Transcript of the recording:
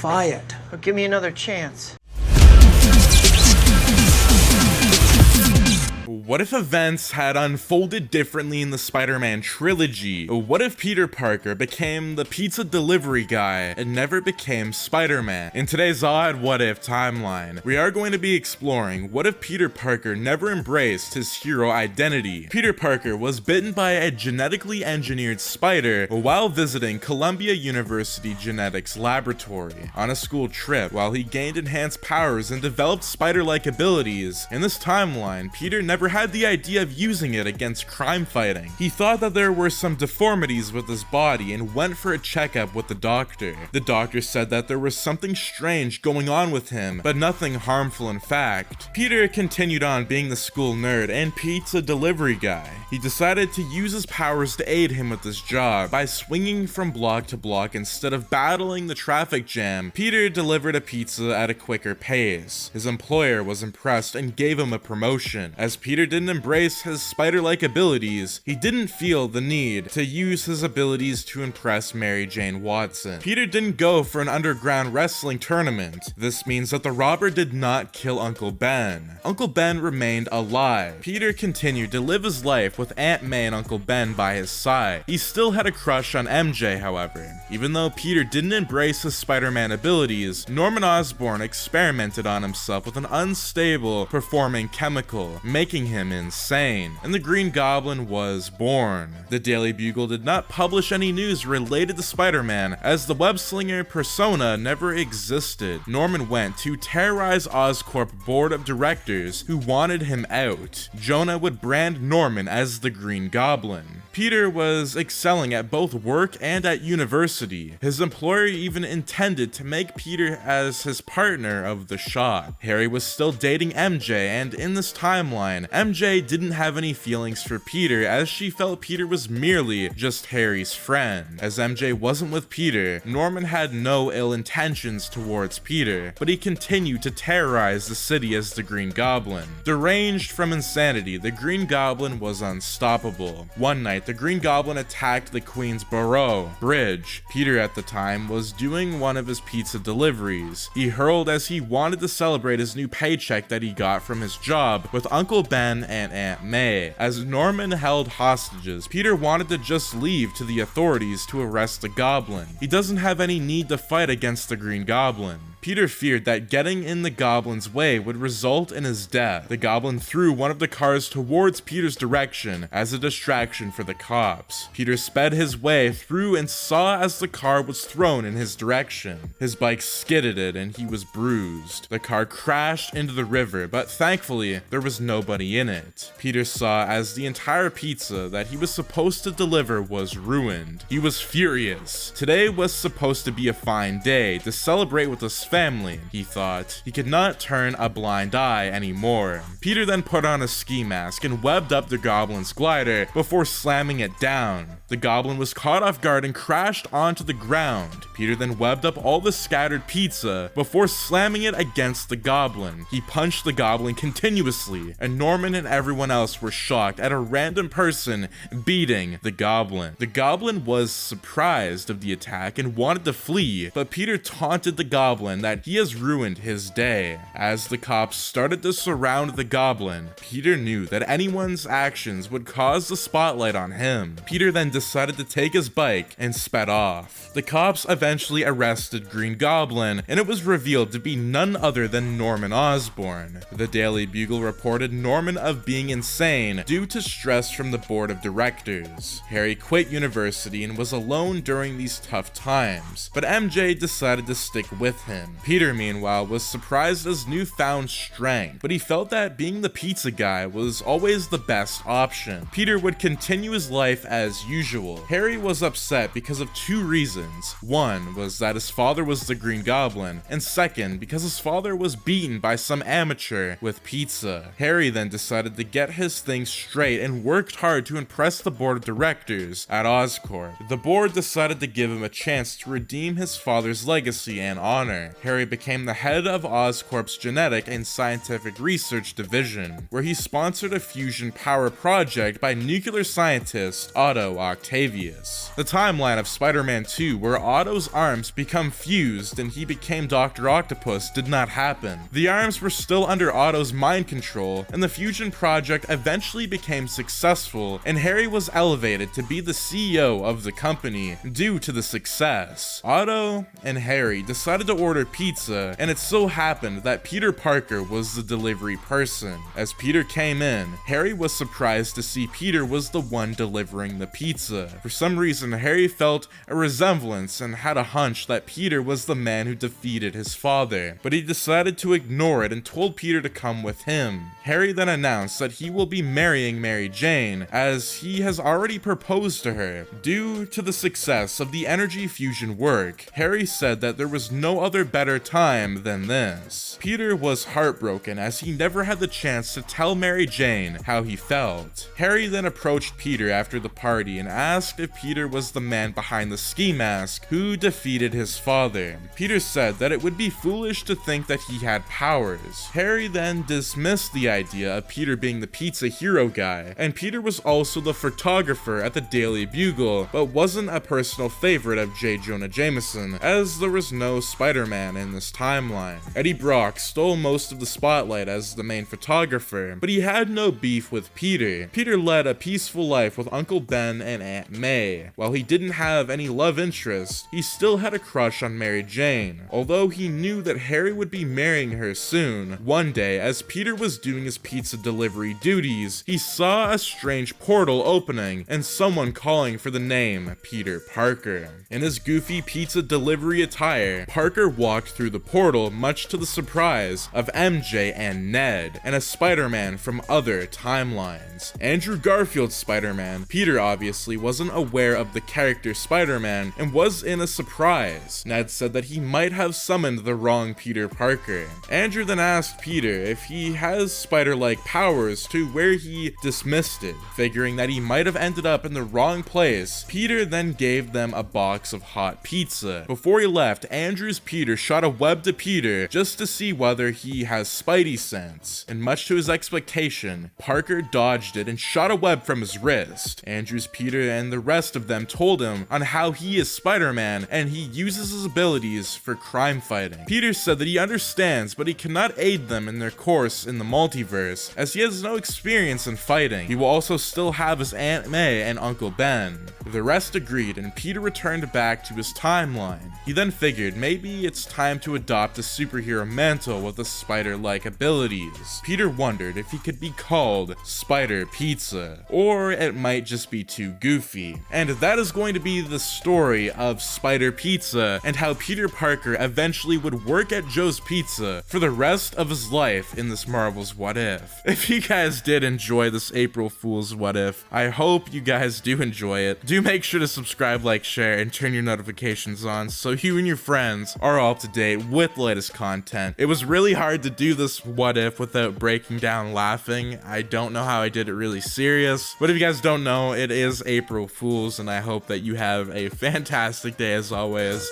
fired. But give me another chance. What if events had unfolded differently in the Spider-Man trilogy? What if Peter Parker became the pizza delivery guy and never became Spider-Man? In today's Odd What If timeline, we are going to be exploring what if Peter Parker never embraced his hero identity. Peter Parker was bitten by a genetically engineered spider while visiting Columbia University Genetics Laboratory on a school trip. While he gained enhanced powers and developed spider-like abilities, in this timeline, Peter never had the idea of using it against crime fighting. He thought that there were some deformities with his body and went for a checkup with the doctor. The doctor said that there was something strange going on with him, but nothing harmful in fact. Peter continued on being the school nerd and pizza delivery guy. He decided to use his powers to aid him with his job by swinging from block to block instead of battling the traffic jam. Peter delivered a pizza at a quicker pace. His employer was impressed and gave him a promotion. As Peter didn't embrace his spider-like abilities, he didn't feel the need to use his abilities to impress Mary Jane Watson. Peter didn't go for an underground wrestling tournament. This means that the robber did not kill Uncle Ben. Uncle Ben remained alive. Peter continued to live his life with Aunt May and Uncle Ben by his side. He still had a crush on MJ, however. Even though Peter didn't embrace his Spider-Man abilities, Norman Osborn experimented on himself with an unstable performing chemical, making him insane, and the Green Goblin was born. The Daily Bugle did not publish any news related to Spider-Man, as the web-slinger persona never existed. Norman went to terrorize Oscorp board of directors who wanted him out. Jonah would brand Norman as the Green Goblin. Peter was excelling at both work and at university. His employer even intended to make Peter as his partner of the shop. Harry was still dating MJ, and in this timeline, MJ didn't have any feelings for Peter, as she felt Peter was merely just Harry's friend. As MJ wasn't with Peter, Norman had no ill intentions towards Peter, but he continued to terrorize the city as the Green Goblin. Deranged from insanity, the Green Goblin was unstoppable. One night, the Green Goblin attacked the Queensboro Bridge. Peter at the time was doing one of his pizza deliveries. He hurled as he wanted to celebrate his new paycheck that he got from his job with Uncle Ben and Aunt May. As Norman held hostages, Peter wanted to just leave to the authorities to arrest the Goblin. He doesn't have any need to fight against the Green Goblin. Peter feared that getting in the Goblin's way would result in his death. The Goblin threw one of the cars towards Peter's direction as a distraction for the cops. Peter sped his way through and saw as the car was thrown in his direction. His bike skidded it and he was bruised. The car crashed into the river, but thankfully there was nobody in it. Peter saw as the entire pizza that he was supposed to deliver was ruined. He was furious. Today was supposed to be a fine day to celebrate with his family, he thought. He could not turn a blind eye anymore. Peter then put on a ski mask and webbed up the Goblin's glider before slamming it down. The Goblin was caught off guard and crashed onto the ground. Peter then webbed up all the scattered pizza before slamming it against the Goblin. He punched the Goblin continuously, and Norman and everyone else were shocked at a random person beating the Goblin. The Goblin was surprised of the attack and wanted to flee, but Peter taunted the Goblin that he has ruined his day. As the cops started to surround the Goblin, Peter knew that anyone's actions would cause the spotlight on him. Peter then decided to take his bike and sped off. The cops eventually arrested Green Goblin, and it was revealed to be none other than Norman Osborn. The Daily Bugle reported Norman of being insane due to stress from the board of directors. Harry quit university and was alone during these tough times, but MJ decided to stick with him. Peter, meanwhile, was surprised at his newfound strength, but he felt that being the pizza guy was always the best option. Peter would continue his life as usual. Harry was upset because of two reasons. One was that his father was the Green Goblin, and second, because his father was beaten by some amateur with pizza. Harry then decided to get his things straight and worked hard to impress the board of directors at Oscorp. The board decided to give him a chance to redeem his father's legacy and honor. Harry became the head of Oscorp's Genetic and Scientific Research Division, where he sponsored a fusion power project by nuclear scientist Otto Octavius. The timeline of Spider-Man 2, where Otto's arms become fused and he became Dr. Octopus, did not happen. The arms were still under Otto's mind control, and the fusion project eventually became successful, and Harry was elevated to be the CEO of the company due to the success. Otto and Harry decided to order pizza, and it so happened that Peter Parker was the delivery person. As Peter came in, Harry was surprised to see Peter was the one delivering the pizza. For some reason, Harry felt a resemblance and had a hunch that Peter was the man who defeated his father, but he decided to ignore it and told Peter to come with him. Harry then announced that he will be marrying Mary Jane, as he has already proposed to her. Due to the success of the energy fusion work, Harry said that there was no other better time than this. Peter was heartbroken as he never had the chance to tell Mary Jane how he felt. Harry then approached Peter after the party and asked if Peter was the man behind the ski mask who defeated his father. Peter said that it would be foolish to think that he had powers. Harry then dismissed the idea of Peter being the pizza hero guy, and Peter was also the photographer at the Daily Bugle, but wasn't a personal favorite of J. Jonah Jameson, as there was no Spider-Man in this timeline. Eddie Brock stole most of the spotlight as the main photographer, but he had no beef with Peter. Peter led a peaceful life with Uncle Ben and Aunt May. While he didn't have any love interest, he still had a crush on Mary Jane, although he knew that Harry would be marrying her soon. One day, as Peter was doing his pizza delivery duties, he saw a strange portal opening and someone calling for the name Peter Parker. In his goofy pizza delivery attire, Parker walked through the portal, much to the surprise of MJ and Ned, and a Spider-Man from other timelines. Andrew Garfield's Spider-Man. Peter obviously wasn't aware of the character Spider-Man and was in a surprise. Ned said that he might have summoned the wrong Peter Parker. Andrew then asked Peter if he has spider-like powers, to where he dismissed it, figuring that he might have ended up in the wrong place. Peter then gave them a box of hot pizza. Before he left, Andrew's Peter shot a web to Peter just to see whether he has spidey sense, and much to his expectation, Parker dodged it and shot a web from his wrist. Andrew's Peter and the rest of them told him on how he is Spider-Man and he uses his abilities for crime fighting. Peter said that he understands, but he cannot aid them in their course in the multiverse, as he has no experience in fighting. He will also still have his Aunt May and Uncle Ben. The rest agreed, and Peter returned back to his timeline. He then figured maybe it's time to adopt a superhero mantle with the spider-like abilities. Peter wondered if he could be called Spider Pizza, or it might just be too goofy. And that is going to be the story of Spider Pizza and how Peter Parker eventually would work at Joe's Pizza for the rest of his life in this Marvel's What If. If you guys did enjoy this April Fool's What If, I hope you guys do enjoy it. Do make sure to subscribe, like, share, and turn your notifications on so you and your friends are all up to date with the latest content. It was really hard to do this What If without breaking down laughing. I don't know how I did it really serious, but if you guys don't know, it is April Fool's, and I hope that you have a fantastic day as always.